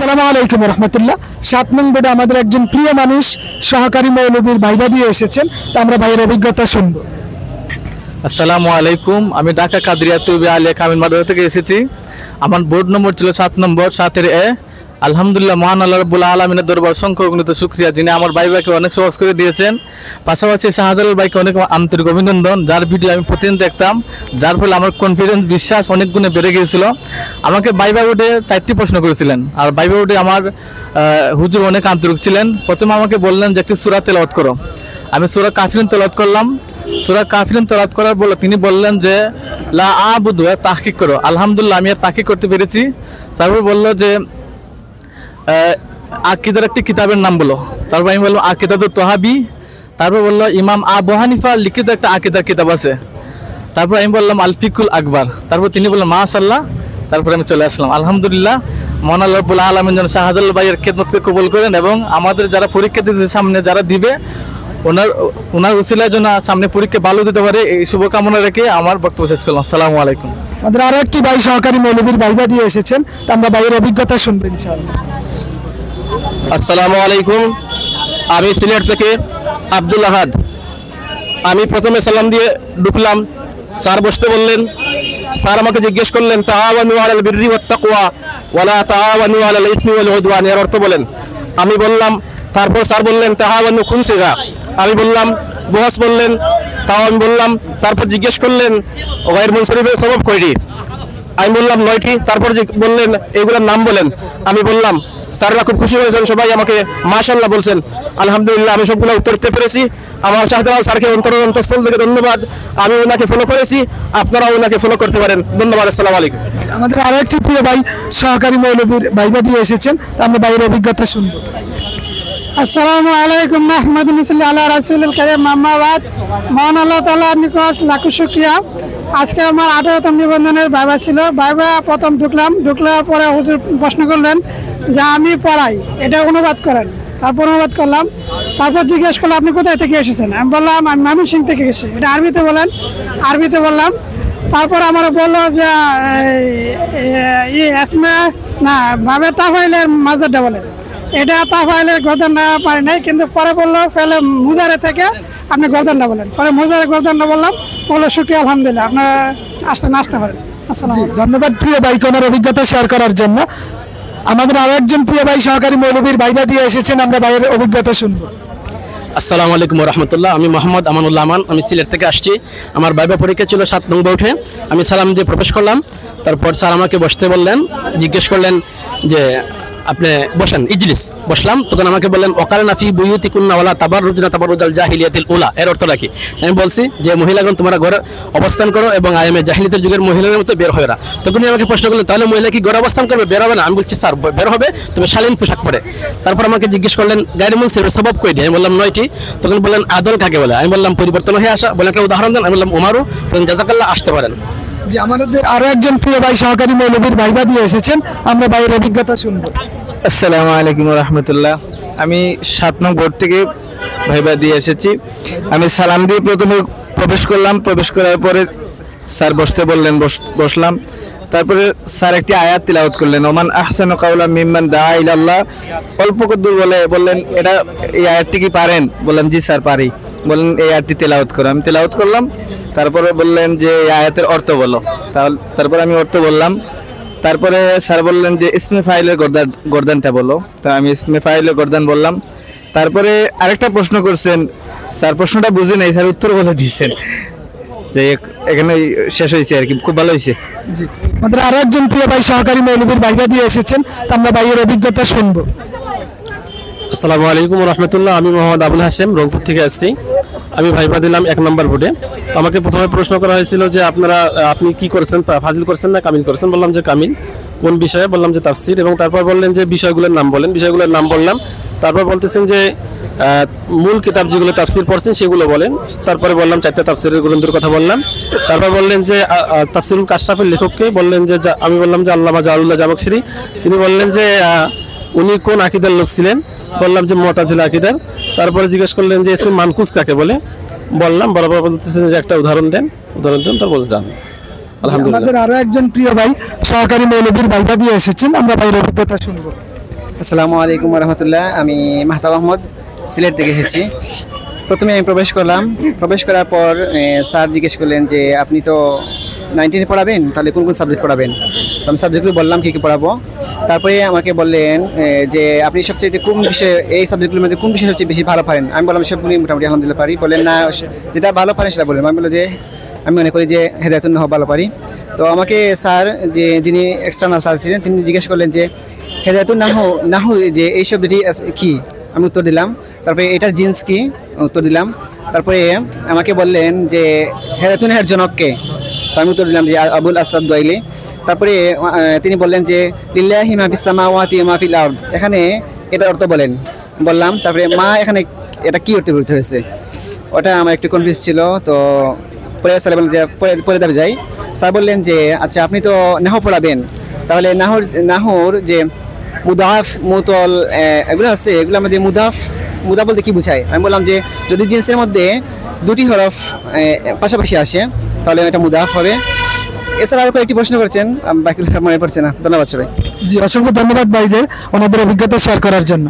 আসসালামু আলাইকুম রহমতুল্লাহ। 7 নং বোর্ডে আমাদের একজন প্রিয় মানুষ সহকারী মৌলবীর ভাইবা দিয়ে এসেছেন, তা আমরা ভাইয়ের অভিজ্ঞতা শুনবো। আসসালামু আলাইকুম, আমি ঢাকা কাদরিয়া তৌবিয়া আলিয়া কামিল মাদ্রাসা থেকে এসেছি। আমার বোর্ড নম্বর ছিল 7 নম্বর 7-এর এ। আলহামদুলিল্লাহ, মহান আল্লাহ রাব্বুল আলামিনের দরবার অসংখ্য অগণিত শুকরিয়া, যিনি আমার ভাইকে অনেক সহজ করে দিয়েছেন। পাশাপাশি শাহজালাল ভাইকে অনেক আন্তরিক অভিনন্দন, যার ভিডিও আমি প্রতিদিন দেখতাম, যার ফলে আমার কনফিডেন্স বিশ্বাস অনেক গুণে বেড়ে গিয়েছিল। আমাকে ভাইবা বোর্ডে 4টি প্রশ্ন করেছিলেন, আর ভাইবা বোর্ডে আমার হুজুর অনেক আন্তরিক ছিলেন। প্রথমে আমাকে বললেন যে একটি সূরা তেলাওয়াত করো। আমি সূরা কাফিরুন তেলাওয়াত করলাম। সূরা কাফিরুন তেলাওয়াত করার পর তিনি বললেন যে লা আবুদু, তাহকিক করো। আলহামদুলিল্লাহ, আমি আর তাহকিক করতে পেরেছি। তারপর বলল যে আকিদার একটি কিতাবের নাম বলো। তারপর আমি বললাম আকিদাতুত তাহাবি। তারপর বললো ইমাম আবু হানিফা লিখিত একটা আকিদার কিতাব আছে। তারপর আমি বললাম আল ফিকুল আকবার। তারপর তিনি বললেন মাশাআল্লাহ। তারপর আমি চলে আসলাম। আলহামদুলিল্লাহ, মহান আল্লাহ রাব্বুল আলামিন যেন শাহজালাল ভাইয়ের খেদমতকে কবুল করেন এবং আমাদের যারা পরীক্ষা দিতে সামনে যারা দিবে ওনার উসিলায় যেন সামনে পরীক্ষা ভালো দিতে পারে, এই শুভকামনা রেখে আমার বক্তব্য শেষ করলাম। আসসালামু আলাইকুম। আমাদের আরো একটি ভাই সহকারী মৌলবীর ভাইবা দিয়ে এসেছেন, তা আমরা ভাইয়ের অভিজ্ঞতা শুনবো ইনশাআল্লাহ। আসসালামু আলাইকুম, আমি সিলেট থেকে আব্দুল আহাদ। আমি প্রথমে সালাম দিয়ে ঢুকলাম, স্যার বসতে বললেন। স্যার আমাকে জিজ্ঞেস করলেন তাআওয়ানু আলাল বিররি ওয়াত তাকওয়া ওয়ালা তাআওয়ানু আলাল ইসমি ওয়াল উদওয়ান, এর অর্থ বলেন। আমি বললাম, তারপর স্যার বললেন তাআওয়ানু কোন সিগা? আমি বললাম বহস বললেন, তাও আমি বললাম। তারপর জিজ্ঞেস করলেন গায়র মুনসরিফের সবব কয়টি? আমি বললাম 9টি। তারপর বললেন এগুলোর নাম বলেন। আমি বললাম। স্যাররা খুব খুশি হয়েছেন, সবাই আমাকে মাশাআল্লাহ বলছেন। আলহামদুলিল্লাহ, আমি সবগুলো উত্তর দিতে পেরেছি। আমার শাহজালাল স্যারকে অন্তঃস্থল থেকে ধন্যবাদ। আমি ওনাকে ফলো করেছি, আপনারাও ওনাকে ফলো করতে পারেন। ধন্যবাদ। আসসালামু আলাইকুম। আমাদের আরো একটি প্রিয় ভাই সহকারী মৌলবীর ভাইবা দিয়ে এসেছেন, তা আমরা ভাইয়ের অভিজ্ঞতা শুনবো। আসসালামু আলাইকুম মাহমুদুল্লাহ আলা রাসূলুল কারীম, আম্মা বাদ। মহান আল্লাহ তাআলার নিকট লাখ শুকরিয়া। আজকে আমার 18তম নিবন্ধনের ভাইবা ছিল। ভাইবা প্রথম ঢুকলার পরে হুজুর প্রশ্ন করলেন যে আমি পড়াই, এটা অনুবাদ করেন। তারপর অনুবাদ করলাম। তারপর জিজ্ঞেস করলাম আপনি কোথায় থেকে এসেছেন? আমি বললাম আমি ময়মনসিংহ থেকে এসেছি। এটা আরবিতে বলেন। আরবিতে বললাম। তারপর আমার বললো যে এসমে না ভাবে তাফাইলের মাজদারটা বলেন। এটা তাফাইলের গর্দানটা পারি নাই, কিন্তু পরে বললো ফেলে মুজারে থেকে আপনি গর্দানটা বলেন। পরে মুজারে গর্দানটা বললাম, বললো শুকরিয়া আলহামদুলিল্লাহ, আপনারা আসতে পারেন। ধন্যবাদ প্রিয় ভাইকে ওনার অভিজ্ঞতা শেয়ার করার জন্য। আমাদের আরো একজন প্রিয় ভাই সহকারী মৌলবীর ভাইবা দিয়ে এসেছেন, আমরা ভাইয়ের অভিজ্ঞতা শুনবো। আসসালামু আলাইকুম রহমতুল্লাহ। আমি মোহাম্মদ আমানুল্লাহ আমান, আমি সিলেট থেকে আসছি। আমার ভাইবা পরীক্ষা ছিল 7 নং বোর্ডে। আমি সালাম দিয়ে প্রবেশ করলাম। তারপর স্যার আমাকে বসতে বললেন, জিজ্ঞেস করলেন যে আপনি বসেন, ইজলিস। বসলাম। তখন আমাকে বললেন ওয়াকারনা ফি বুয়ুতিকুন্না ওয়ালা তাবাররুজনা তাবাররুজাল জাহিলিয়াতিল উলা, এর অর্থটা কি? আমি বলছি যে মহিলাগণ তোমরা ঘরে অবস্থান করো এবং আয়ামে জাহিলিয়াতের যুগের মহিলাদের মতো বের হয় না। তখনই আমাকে প্রশ্ন করলেন তাহলে মহিলা কি ঘরে অবস্থান করবে, বের হবে না? আমি বলছি স্যার বের হবে, তবে শালীন পোশাক পরে। তারপর আমাকে জিজ্ঞেস করলেন গায়র মুনসিফের সবব কয়টি? আমি বললাম 9টি। তখন বললেন আদল কাকে বলে? আমি বললাম পরিবর্তন হয়ে আসা। বলেন একটা উদাহরণ দেন। আমি বললাম উমারু। বলেন জাযাকাল্লাহ, আসতে পারেন। যে আমাদের আরো একজন প্রিয় ভাই সহকারী মৌলবীর ভাইবা দিয়ে এসেছেন, আমরা ভাইয়ের অভিজ্ঞতা শুনবো। আসসালামু আলাইকুম রহমতুল্লাহ। আমি 7 নং বোর্ড থেকে ভাইবা দিয়ে এসেছি। আমি সালাম দিয়ে প্রথমে প্রবেশ করলাম। প্রবেশ করার পরে স্যার বসতে বললেন, বসলাম। তারপরে স্যার একটি আয়াত তিলাওয়াত করলেন, ওমান আহসানু কাওলাম মিম্মান দাআ ইলাল্লাহ। অল্প কদ্দুর বললেন এই আয়াতটি কি পারেন? বললাম জি স্যার পারি। বললেন এই আয়াতটি তেলাওয়াত করো। আমি তেলাওয়াত করলাম। তারপরে বললেন যে এই আয়াতের অর্থ বলো। তারপর আমি অর্থ বললাম। তারপরে স্যার বললেন যে ইসমে ফাইলের গর্দানটা বলো। তা আমি ইসমে ফাইলের গর্দান বললাম। তারপরে আরেকটা প্রশ্ন করছেন, স্যার প্রশ্নটা বুঝি নাই, স্যার উত্তর বলে দিয়েছেন। যে এখানে শেষ হয়েছে আর কি, খুব ভালো হয়েছে। জি, আমাদের আরো একজন প্রিয় ভাই সহকারী মৌলবীর ভাইবা দিয়ে এসেছেন, তা আমরা ভাইয়ের অভিজ্ঞতা শুনবো। আসসালামু আলাইকুম রহমতুল্লাহ। আমি মোহাম্মদ আবুল হাশেম, রংপুর থেকে আসছি। আমি ভাইবা দিলাম 1 নম্বর বোর্ডে। তো আমাকে প্রথমে প্রশ্ন করা হয়েছিল যে আপনি কি করেছেন, ফাজিল করেছেন না কামিল করেছেন? বললাম যে কামিল। কোন বিষয়ে? বললাম যে তাফসির। এবং তারপর বললেন যে বিষয়গুলোর নাম বলেন। বিষয়গুলোর নাম বললাম। তারপর বলতেছেন যে মূল কিতাব যেগুলো তাফসির পড়ছেন সেগুলো বলেন। তারপরে বললাম 4টা তাফসিরের গ্রন্থের কথা বললাম। তারপর বললেন যে তাফসিরুল কাশফের লেখককে। বললেন যে আমি বললাম যে আল্লামা জালালুল্লাহ জামাখশরি। তিনি বললেন যে উনি কোন আকীদার লোক ছিলেন? বললাম যে মুতাজিলা আকীদার। তারপরে জিজ্ঞেস করলেন যে ইসলাম মানকুস কাকে বলে? বললাম। বরাবর বলতেছেন যে একটা উদাহরণ দেন। তারপর জান। আলহামদুলিল্লাহ। আমাদের আরো একজন প্রিয় ভাই সহকারী মৌলবীর ভাইবা দিয়ে এসেছেন, আমরা ভাইয়ের অভিজ্ঞতা শুনবো। আসসালামু আলাইকুম রহমতুল্লাহ। আমি মাহতাব আহমদ, সিলেট থেকে এসেছি। প্রথমে আমি প্রবেশ করলাম। প্রবেশ করার পর স্যার জিজ্ঞেস করলেন যে আপনি তো 19 পড়াবেন, তাহলে কোন কোন সাবজেক্ট পড়াবেন। তো আমি সাবজেক্টগুলো বললাম কী কী পড়াবো। তারপরে আমাকে বললেন যে আপনি সবচেয়ে কোন বিষয়ে, এই সাবজেক্টগুলোর মধ্যে কোন বিষয়ে সবচেয়ে বেশি ভালো পারেন। আমি বললাম সবগুলি মোটামুটি আলহামদুলিল্লাহ পারি। বললেন না, যেটা ভালো পারেন সেটা বললেন। আমি বললাম যে আমি মনে করি যে হেদায়েতুন নাহু ভালো পারি। তো আমাকে স্যার, যে যিনি এক্সটার্নাল স্যার ছিলেন, তিনি জিজ্ঞেস করলেন যে হেদায়েতুন নাহু যে এই শব্দটি কী। আমি উত্তর দিলাম। তারপরে এটার জিন্স কি, উত্তর দিলাম। তারপরে আমাকে বললেন যে হেদায়েতুন নাহুর জনককে। তো আমি উত্তর দিলাম যে আবুল আসাদ দোয়াইলি। তারপরে তিনি বললেন যে লিল্লাহি মা ফিস সামাওয়াতি ওয়া মা ফিল আরদ, এখানে এটার অর্থ বলেন। বললাম। তারপরে মা এখানে এটা কী অর্থে ব্যবহৃত হয়েছে, ওটা আমার একটু কনফিউজ ছিল। তো পরে স্যার বললেন যে পরে দাবি যাই। স্যার বললেন যে আচ্ছা আপনি তো নাহু পড়াবেন, তাহলে নাহুর যে মুদাফ, মুতল এগুলো আছে, এগুলো আমাদের মুদাফ বলতে কী বোঝায়। আমি বললাম যে যদি জিন্সের মধ্যে দুটি হরফ পাশাপাশি আসে তাহলে এটা মুদাফ হবে। এছাড়া আরও কয়েকটি প্রশ্ন করছেন, বাকিগুলো মনে পড়ছে না। ধন্যবাদ সবাই। জি, অসংখ্য ধন্যবাদ ভাইদের ওনাদের অভিজ্ঞতা শেয়ার করার জন্য।